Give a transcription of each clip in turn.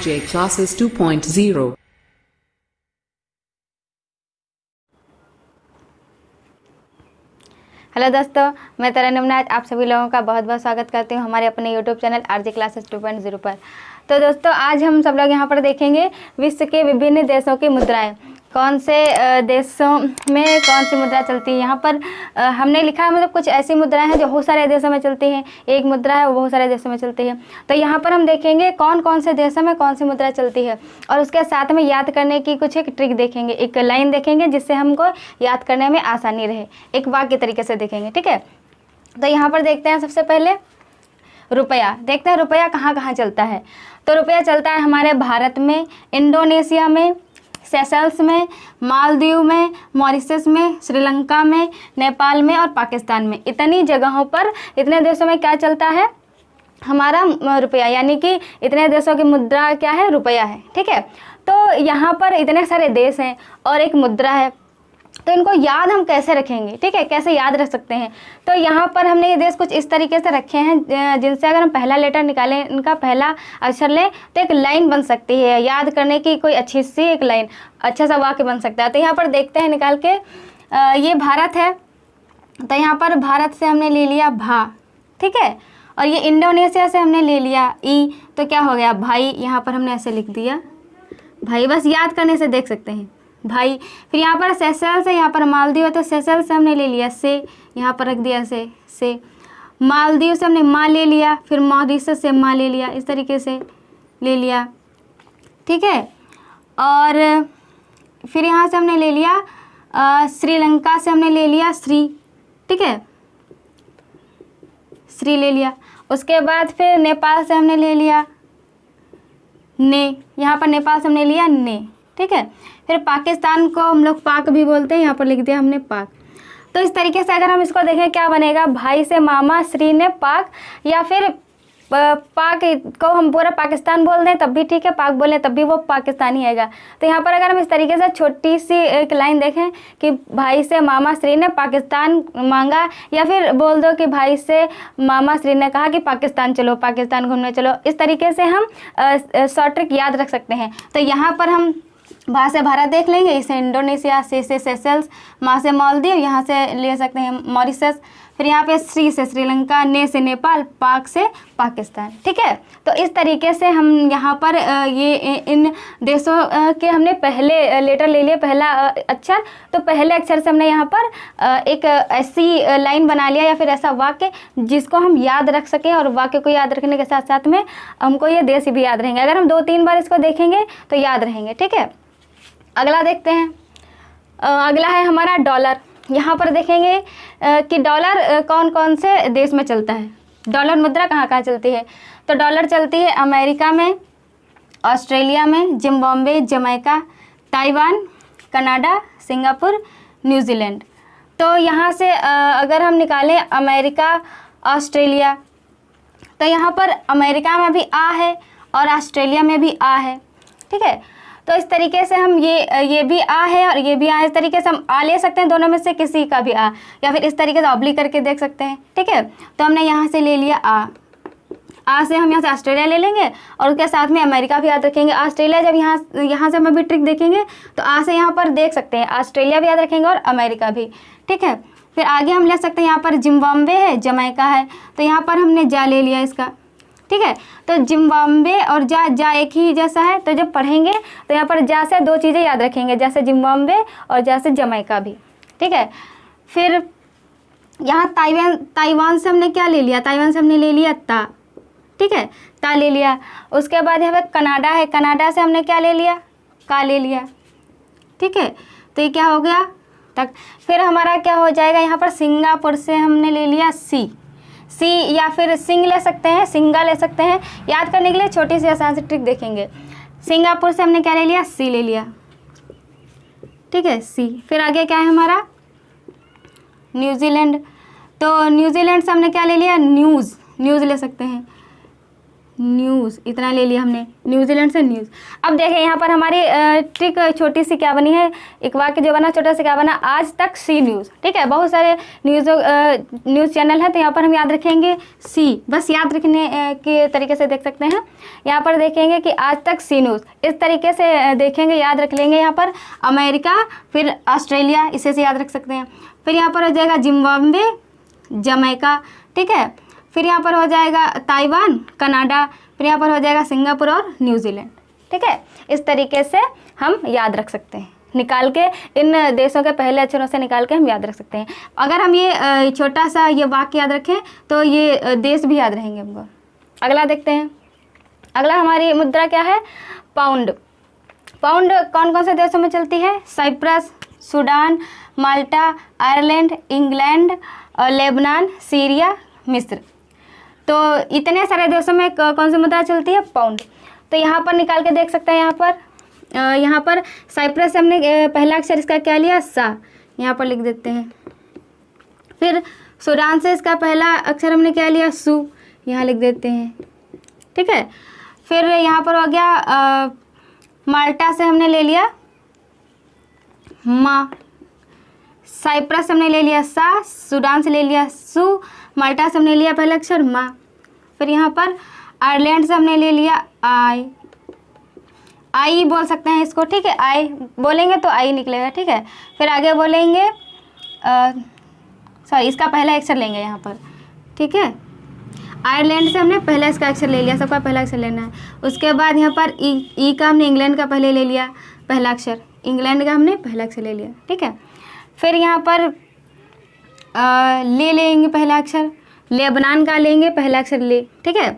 RJ Classes 2.0। Hello दोस्तों, मैं तरन्नुम नाज आप सभी लोगों का बहुत बहुत स्वागत करती हूँ हमारे अपने यूट्यूब चैनल आरजे क्लासेस 2.0 पर। तो दोस्तों, आज हम सब लोग यहाँ पर देखेंगे विश्व के विभिन्न देशों की मुद्राएं। कौन से देशों में कौन सी मुद्रा चलती है। यहाँ पर हमने लिखा है, मतलब कुछ ऐसी मुद्राएं हैं जो बहुत सारे देशों में चलती हैं। एक मुद्रा है वो बहुत सारे देशों में चलती है। तो यहाँ पर हम देखेंगे कौन कौन से देशों में कौन सी मुद्रा चलती है, और उसके साथ में याद करने की कुछ एक ट्रिक देखेंगे, एक लाइन देखेंगे जिससे हमको याद करने में आसानी रहे। एक वाक्य तरीके से देखेंगे, ठीक है। तो यहाँ पर देखते हैं सबसे पहले रुपया। देखते हैं रुपया कहाँ कहाँ चलता है। तो रुपया चलता है हमारे भारत में, इंडोनेशिया में, सेशल्स में, मालदीव में, मॉरिशस में, श्रीलंका में, नेपाल में और पाकिस्तान में। इतनी जगहों पर, इतने देशों में क्या चलता है, हमारा रुपया, यानी कि इतने देशों की मुद्रा क्या है, रुपया है, ठीक है। तो यहाँ पर इतने सारे देश हैं और एक मुद्रा है, तो इनको याद हम कैसे रखेंगे, ठीक है, कैसे याद रख सकते हैं। तो यहाँ पर हमने ये देश कुछ इस तरीके से रखे हैं जिनसे अगर हम पहला लेटर निकालें, इनका पहला अक्षर लें, तो एक लाइन बन सकती है। याद करने की कोई अच्छी सी एक लाइन, अच्छा सा वाक्य बन सकता है। तो यहाँ पर देखते हैं निकाल के, ये भारत है, तो यहाँ पर भारत से हमने ले लिया भा, ठीक है। और ये इंडोनेशिया से हमने ले लिया ई, तो क्या हो गया भाई। यहाँ पर हमने ऐसे लिख दिया भाई, बस याद करने से देख सकते हैं भाई। फिर यहाँ पर सेशल्स है, यहाँ पर मालदीव है, तो सेशल्स से हमने ले लिया से, यहाँ पर रख दिया से। मालदीव से हमने माँ ले लिया, फिर मॉरिशस से माँ ले लिया, इस तरीके से ले लिया, ठीक है। और फिर यहाँ से हमने ले लिया श्रीलंका से हमने ले लिया श्री, ठीक है, श्री ले लिया। उसके बाद फिर नेपाल से हमने ले लिया ने, यहाँ पर नेपाल से हमने लिया ने, ठीक है। फिर पाकिस्तान को हम लोग पाक भी बोलते हैं, यहाँ पर लिख दिया हमने पाक। तो इस तरीके से अगर हम इसको देखें क्या बनेगा, भाई से मामा, श्री ने पाक, या फिर पाक को हम पूरा पाकिस्तान बोल दें तब भी ठीक है, पाक बोलें तब भी वो पाकिस्तानी आएगा। तो यहाँ पर अगर हम इस तरीके से छोटी सी एक लाइन देखें कि भाई से मामा श्री ने पाकिस्तान मांगा, या फिर बोल दो कि भाई से मामा श्री ने कहा कि पाकिस्तान चलो, पाकिस्तान घूमने चलो, इस तरीके से हम शॉर्ट ट्रिक याद रख सकते हैं। तो यहाँ पर हम भा से भारत देख लेंगे, इसे इंडोनेशिया, से सेशल्स, माँ से मालदीव, यहाँ से ले सकते हैं मॉरिशस, फिर यहाँ पे श्री से श्रीलंका, ने से नेपाल, पाक से पाकिस्तान, ठीक है। तो इस तरीके से हम यहाँ पर ये इन देशों के हमने पहले लेटर ले लिए, पहला अक्षर। तो पहले अक्षर से हमने यहाँ पर एक ऐसी लाइन बना लिया या फिर ऐसा वाक्य जिसको हम याद रख सकें, और वाक्य को याद रखने के साथ साथ में हमको ये देश भी याद रहेंगे। अगर हम 2-3 बार इसको देखेंगे तो याद रहेंगे, ठीक है। अगला देखते हैं, अगला है हमारा डॉलर। यहाँ पर देखेंगे कि डॉलर कौन कौन से देश में चलता है, डॉलर मुद्रा कहाँ कहाँ चलती है। तो डॉलर चलती है अमेरिका में, ऑस्ट्रेलिया में, Zimbabwe, Jamaica, Taiwan, Canada, Singapore, New Zealand. तो यहाँ से अगर हम निकालें अमेरिका, ऑस्ट्रेलिया, तो यहाँ पर अमेरिका में भी आ है और ऑस्ट्रेलिया में भी आ है, ठीक है। तो इस तरीके से हम ये भी आ है और ये भी आ है, इस तरीके से हम आ ले सकते हैं, दोनों में से किसी का भी आ, या फिर इस तरीके से ऑब्लिक करके देख सकते हैं, ठीक है। तो हमने यहाँ से ले लिया आ से हम यहाँ से ऑस्ट्रेलिया ले लेंगे और उसके साथ में अमेरिका भी याद रखेंगे। ऑस्ट्रेलिया जब यहाँ से हम अभी ट्रिक देखेंगे तो आ से यहाँ पर देख सकते हैं, ऑस्ट्रेलिया भी याद रखेंगे और अमेरिका भी, ठीक है। फिर आगे हम ले सकते हैं, यहाँ पर जिम्बाब्वे है, जमैका है, तो यहाँ पर हमने जा ले लिया इसका, ठीक है। तो जिम्बाब्वे और जा एक ही जैसा है, तो जब पढ़ेंगे तो यहाँ पर जा से 2 चीज़ें याद रखेंगे, जैसे जिम्बाब्वे और जैसे जमैका भी, ठीक है। फिर यहाँ ताइवान से हमने क्या ले लिया, ताइवान से हमने ले लिया ता, ठीक है, ता ले लिया। उसके बाद यहाँ पे कनाडा है, कनाडा से हमने क्या ले लिया, का ले लिया, ठीक है। तो ये क्या हो गया तक। फिर हमारा क्या हो जाएगा, यहाँ पर सिंगापुर से हमने ले लिया सी, या फिर सिंग ले सकते हैं, सिंगा ले सकते हैं। याद करने के लिए छोटी सी आसान सी ट्रिक देखेंगे। सिंगापुर से हमने क्या ले लिया, सी ले लिया, ठीक है, सी। फिर आगे क्या है हमारा न्यूजीलैंड, तो न्यूजीलैंड से हमने क्या ले लिया, न्यूज़ ले सकते हैं, न्यूज़, इतना ले लिया हमने, न्यूजीलैंड से न्यूज़। अब देखें यहाँ पर हमारी ट्रिक छोटी सी क्या बनी है, एक वाक्य जो बना छोटा सा क्या बना, आज तक सी न्यूज़। ठीक है, बहुत सारे न्यूज़ चैनल है, तो यहाँ पर हम याद रखेंगे सी, बस याद रखने के तरीके से देख सकते हैं। यहाँ पर देखेंगे कि आज तक सी न्यूज़, इस तरीके से देखेंगे, याद रख लेंगे। यहाँ पर अमेरिका, फिर ऑस्ट्रेलिया, इसे से याद रख सकते हैं। फिर यहाँ पर हो जाएगा जिम्बाब्वे, जमैका। ठीक है, फिर यहाँ पर हो जाएगा ताइवान, कनाडा, फिर यहाँ पर हो जाएगा सिंगापुर और न्यूजीलैंड। ठीक है, इस तरीके से हम याद रख सकते हैं, निकाल के इन देशों के पहले अक्षरों से निकाल के हम याद रख सकते हैं। अगर हम ये छोटा सा ये वाक्य याद रखें तो ये देश भी याद रहेंगे हमको। अगला देखते हैं, अगला हमारी मुद्रा क्या है, पाउंड। पाउंड कौन कौन से देशों में चलती है, साइप्रस, सूडान, माल्टा, आयरलैंड, इंग्लैंड, लेबनान, सीरिया, मिस्र। तो इतने सारे देशों में कौन सी मुद्रा चलती है, पाउंड। तो यहाँ पर निकाल के देख सकते हैं। यहाँ पर साइप्रस से हमने पहला अक्षर इसका क्या लिया, सा, यहाँ पर लिख देते हैं। फिर सूडान से इसका पहला अक्षर हमने क्या लिया, सू, यहाँ लिख देते हैं। ठीक है, फिर यहाँ पर हो गया माल्टा से हमने ले लिया मा, साइप्रस से हमने ले लिया सा, सूडान से ले लिया सू, माल्टा से हमने लिया पहला अक्षर मा। फिर यहाँ पर आयरलैंड से हमने ले लिया आई, आई बोल सकते हैं इसको। ठीक है, आई बोलेंगे तो आई निकलेगा। ठीक है, फिर आगे बोलेंगे सॉरी इसका पहला अक्षर लेंगे यहाँ पर। ठीक है, आयरलैंड से हमने पहला इसका अक्षर ले लिया, सबका पहला अक्षर लेना है। उसके बाद यहाँ पर ई का हमने इंग्लैंड का पहले ले लिया पहला अक्षर, इंग्लैंड का हमने पहला अक्षर ले लिया। ठीक है, फिर यहाँ पर ले लेंगे पहला अक्षर, लेबनान का लेंगे पहला अक्षर ले। ठीक है,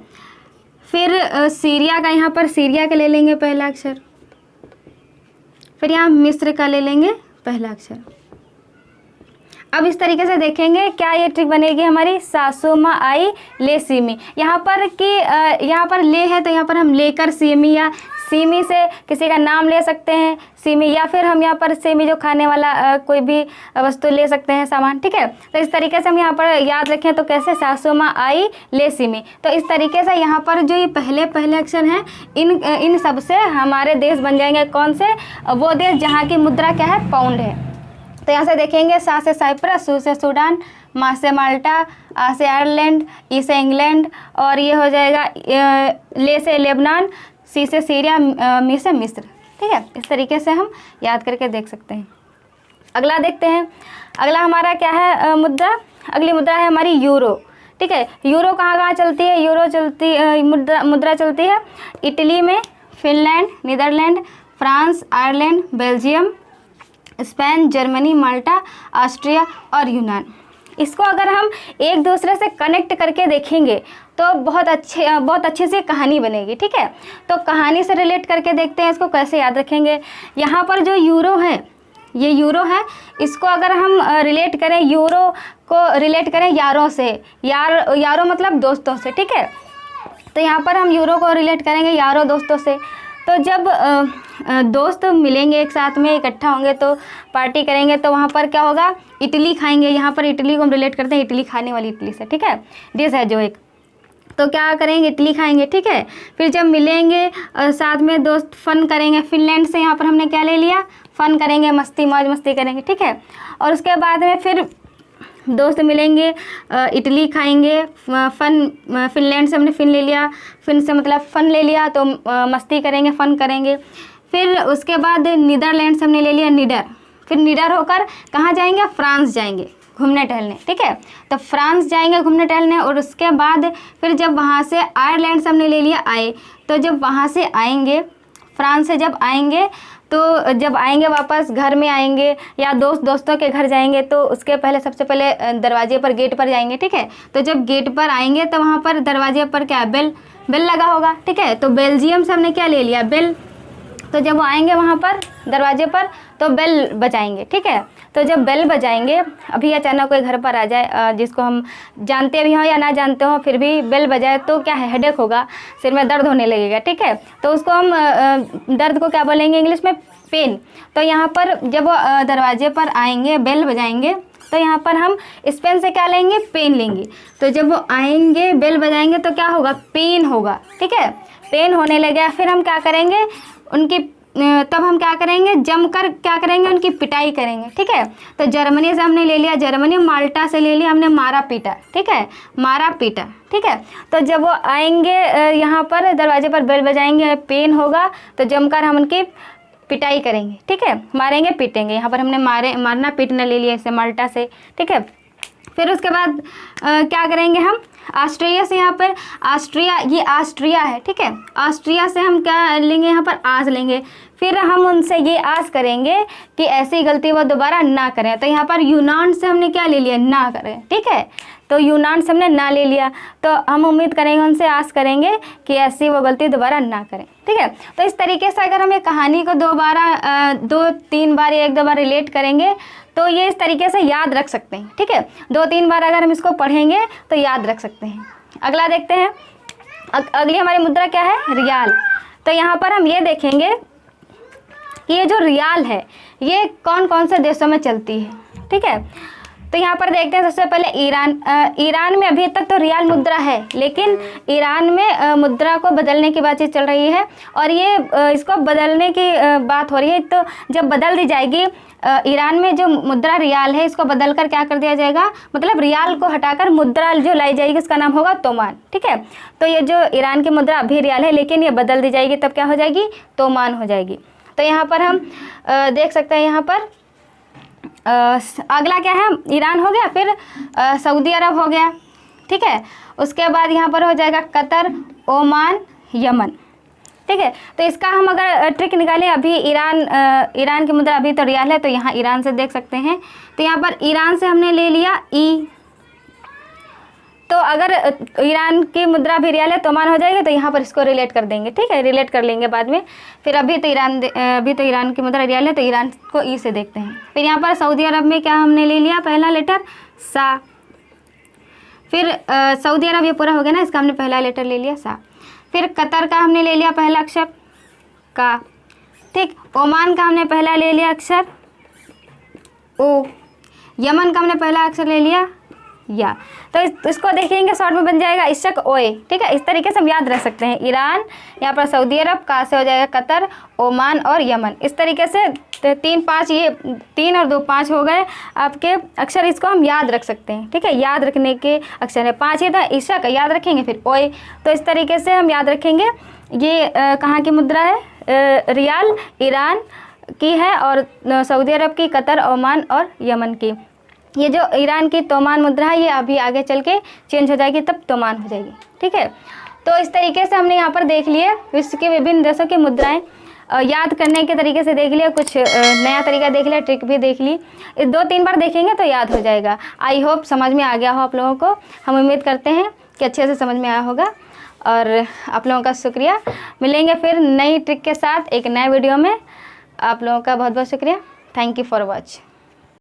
फिर सीरिया का यहाँ पर सीरिया का ले लेंगे पहला अक्षर, फिर यहाँ मिस्र का ले लेंगे पहला अक्षर। अब इस तरीके से देखेंगे क्या ये ट्रिक बनेगी हमारी, सासोमा आई ले सीमी। यहाँ पर कि यहाँ पर ले है तो यहाँ पर हम लेकर सीमी या सीमी से किसी का नाम ले सकते हैं, सीमी, या फिर हम यहाँ पर सीमी जो खाने वाला कोई भी वस्तु ले सकते हैं, सामान। ठीक है, तो इस तरीके से हम यहाँ पर याद रखें तो कैसे, सासोमा आई ले सीमी। तो इस तरीके से यहाँ पर जो ये पहले पहले अक्षर हैं इन सब से हमारे देश बन जाएंगे। कौन से, वो देश जहाँ की मुद्रा क्या है, पाउंड है। तो यहाँ से देखेंगे, सा से साइप्रस, सू से सूडान, मा से माल्टा, आ से आयरलैंड, ई से इंग्लैंड, और ये हो जाएगा ले से लेबनान, सी से सीरिया, मी से मिस्र। ठीक है, इस तरीके से हम याद करके देख सकते हैं। अगला देखते हैं, अगला हमारा क्या है मुद्रा, अगली मुद्रा है हमारी यूरो। ठीक है, यूरो कहाँ कहाँ चलती है, यूरो चलती मुद्रा चलती है इटली में, Finland, Netherlands, France, Ireland, Belgium, Spain, Germany, Malta, Austria और यूनान। इसको अगर हम एक दूसरे से कनेक्ट करके देखेंगे तो बहुत अच्छे से कहानी बनेगी। ठीक है, तो कहानी से रिलेट करके देखते हैं इसको कैसे याद रखेंगे। यहाँ पर जो यूरो है, ये यूरो है, इसको अगर हम रिलेट करें, यूरो को रिलेट करें यारों से, यारों मतलब दोस्तों से। ठीक है, तो यहाँ पर हम यूरो को रिलेट करेंगे यारों दोस्तों से। तो जब दोस्त मिलेंगे एक साथ में, इकट्ठा होंगे तो पार्टी करेंगे, तो वहाँ पर क्या होगा, इडली खाएंगे। यहाँ पर इडली को हम रिलेट करते हैं इडली खाने वाली इडली से। ठीक है, डिश है जो एक, तो क्या करेंगे, इडली खाएंगे। ठीक है, फिर जब मिलेंगे साथ में दोस्त फन करेंगे, फिनलैंड से यहाँ पर हमने क्या ले लिया, फन करेंगे, मस्ती मौज मस्ती करेंगे। ठीक है, और उसके बाद में फिर दोस्त मिलेंगे, इडली खाएंगे, फिनलैंड से हमने फिन ले लिया, फिन से मतलब फन ले लिया, तो मस्ती करेंगे, फन करेंगे। फिर उसके बाद नीदरलैंड से हमने ले लिया निडर, फिर निडर होकर कहाँ जाएंगे, फ्रांस जाएंगे घूमने टहलने। ठीक है, तो फ्रांस जाएंगे घूमने टहलने, और उसके बाद फिर जब वहाँ से आयरलैंड से हमने ले लिया आए, तो जब वहाँ से आएंगे, फ्रांस से जब आएंगे, तो जब आएंगे वापस घर में आएंगे या दोस्तों के घर जाएंगे, तो उसके पहले सबसे पहले दरवाजे पर, गेट पर जाएंगे। ठीक है, तो जब गेट पर आएंगे तो वहाँ पर दरवाजे पर क्या, बेल लगा होगा। ठीक है, तो बेल्जियम से हमने क्या ले लिया, बेल, तो जब वो आएंगे वहाँ पर दरवाजे पर तो बेल बजाएंगे। ठीक है, तो जब बेल बजाएंगे, अभी अचानक कोई घर पर आ जाए जिसको हम जानते भी हों या ना जानते हो, फिर भी बेल बजाए तो क्या है, हेडेक होगा, सिर में दर्द होने लगेगा। ठीक है, तो उसको हम दर्द को क्या बोलेंगे इंग्लिश में, पेन। तो यहाँ पर जब वो दरवाजे पर आएंगे, बेल बजाएंगे, तो यहाँ पर हम इस पेन से क्या लेंगे, पेन लेंगे। तो जब वो आएंगे बेल बजाएंगे तो क्या होगा, पेन होगा, ठीक है। पेन होने लगे फिर हम क्या करेंगे, उनकी तब हम क्या करेंगे, जमकर क्या करेंगे, उनकी पिटाई करेंगे, ठीक है। तो जर्मनी से हमने ले लिया जर्मनी, माल्टा से ले लिया हमने मारा पीटा, ठीक है, मारा पीटा, ठीक है। तो जब वो आएंगे यहाँ पर दरवाजे पर बेल बजाएंगे, पेन होगा, तो जमकर हम उनकी पिटाई करेंगे, ठीक है, मारेंगे पीटेंगे। यहाँ पर हमने मारना पीटना ले लिया इसे माल्टा से, ठीक है। फिर उसके बाद क्या करेंगे हम, ऑस्ट्रिया से, यहाँ पर ऑस्ट्रिया, ये ऑस्ट्रिया है, ठीक है। ऑस्ट्रिया से हम क्या लेंगे, यहाँ पर आस लेंगे। फिर हम उनसे ये आस करेंगे कि ऐसी गलती वो दोबारा ना करें। तो यहाँ पर यूनान से हमने क्या ले लिया, ना करें, ठीक है। तो यूनान से हमने ना ले लिया, तो हम उम्मीद करेंगे, उनसे आस करेंगे कि ऐसी वो गलती दोबारा ना करें, ठीक है। तो इस तरीके से अगर हम ये कहानी को 2-3 बार या 1-2 बार रिलेट करेंगे तो ये इस तरीके से याद रख सकते हैं, ठीक है। 2-3 बार अगर हम इसको पढ़ेंगे तो याद रख सकते हैं। अगला देखते हैं, अगली हमारी मुद्रा क्या है, रियाल। तो यहाँ पर हम ये देखेंगे कि ये जो रियाल है ये कौन कौन से देशों में चलती है, ठीक है। तो यहाँ पर देखते हैं सबसे पहले ईरान में अभी तक तो रियाल मुद्रा है, लेकिन ईरान में मुद्रा को बदलने की बातचीत चल रही है और ये इसको बदलने की बात हो रही है। तो जब बदल दी जाएगी, ईरान में जो मुद्रा रियाल है इसको बदलकर क्या कर दिया जाएगा, मतलब रियाल को हटाकर मुद्रा जो लाई जाएगी उसका नाम होगा तोमान, ठीक है। तो ये जो ईरान की मुद्रा अभी रियाल है लेकिन ये बदल दी जाएगी, तब क्या हो जाएगी, तोमान हो जाएगी। तो यहाँ पर हम देख सकते हैं, यहाँ पर अगला क्या है, ईरान हो गया, फिर सऊदी अरब हो गया, ठीक है। उसके बाद यहाँ पर हो जाएगा कतर, ओमान, यमन, ठीक है। तो इसका हम अगर ट्रिक निकालें, अभी ईरान की मुद्रा अभी तो रियाल है, तो यहाँ ईरान से देख सकते हैं। तो यहाँ पर ईरान से हमने ले लिया ई, तो अगर ईरान की मुद्रा भी रियाल है तो मान हो जाएगी, तो यहाँ पर इसको रिलेट कर देंगे, ठीक है, रिलेट कर लेंगे बाद में। फिर अभी तो ईरान की मुद्रा रियाल है तो ईरान को ई से देखते हैं। फिर यहाँ पर सऊदी अरब में क्या हमने ले लिया, पहला लेटर सा। फिर सऊदी अरब ये पूरा हो गया ना, इसका हमने पहला लेटर ले लिया सा। फिर कतर का हमने ले लिया पहला अक्षर का, ठीक। ओमान का हमने पहला ले लिया अक्षर ओ। यमन का हमने पहला अक्षर ले लिया या। तो इसको देखेंगे शॉर्ट में बन जाएगा इशक ओए, ठीक है। इस तरीके से हम याद रख सकते हैं, ईरान, यहाँ पर सऊदी अरब, का से हो जाएगा कतर, ओमान और यमन। इस तरीके से 3-5, ये 3 और 2 5 हो गए आपके अक्षर, इसको हम याद रख सकते हैं, ठीक है। याद रखने के अक्षर है 5 ही था, इशक याद रखेंगे, फिर ओए। तो इस तरीके से हम याद रखेंगे। ये कहाँ की मुद्रा है, रियाल ईरान की है और सऊदी अरब की, कतर, ओमान और यमन की। ये जो ईरान की तोमान मुद्रा है ये अभी आगे चल के चेंज हो जाएगी, तब तोमान हो जाएगी, ठीक है। तो इस तरीके से हमने यहाँ पर देख लिए विश्व के विभिन्न देशों की मुद्राएं, याद करने के तरीके से देख लिया, कुछ नया तरीका देख लिया, ट्रिक भी देख ली। 2-3 बार देखेंगे तो याद हो जाएगा। आई होप समझ में आ गया हो आप लोगों को। हम उम्मीद करते हैं कि अच्छे से समझ में आया होगा और आप लोगों का शुक्रिया। मिलेंगे फिर नई ट्रिक के साथ एक नए वीडियो में। आप लोगों का बहुत बहुत शुक्रिया। Thank you for watch.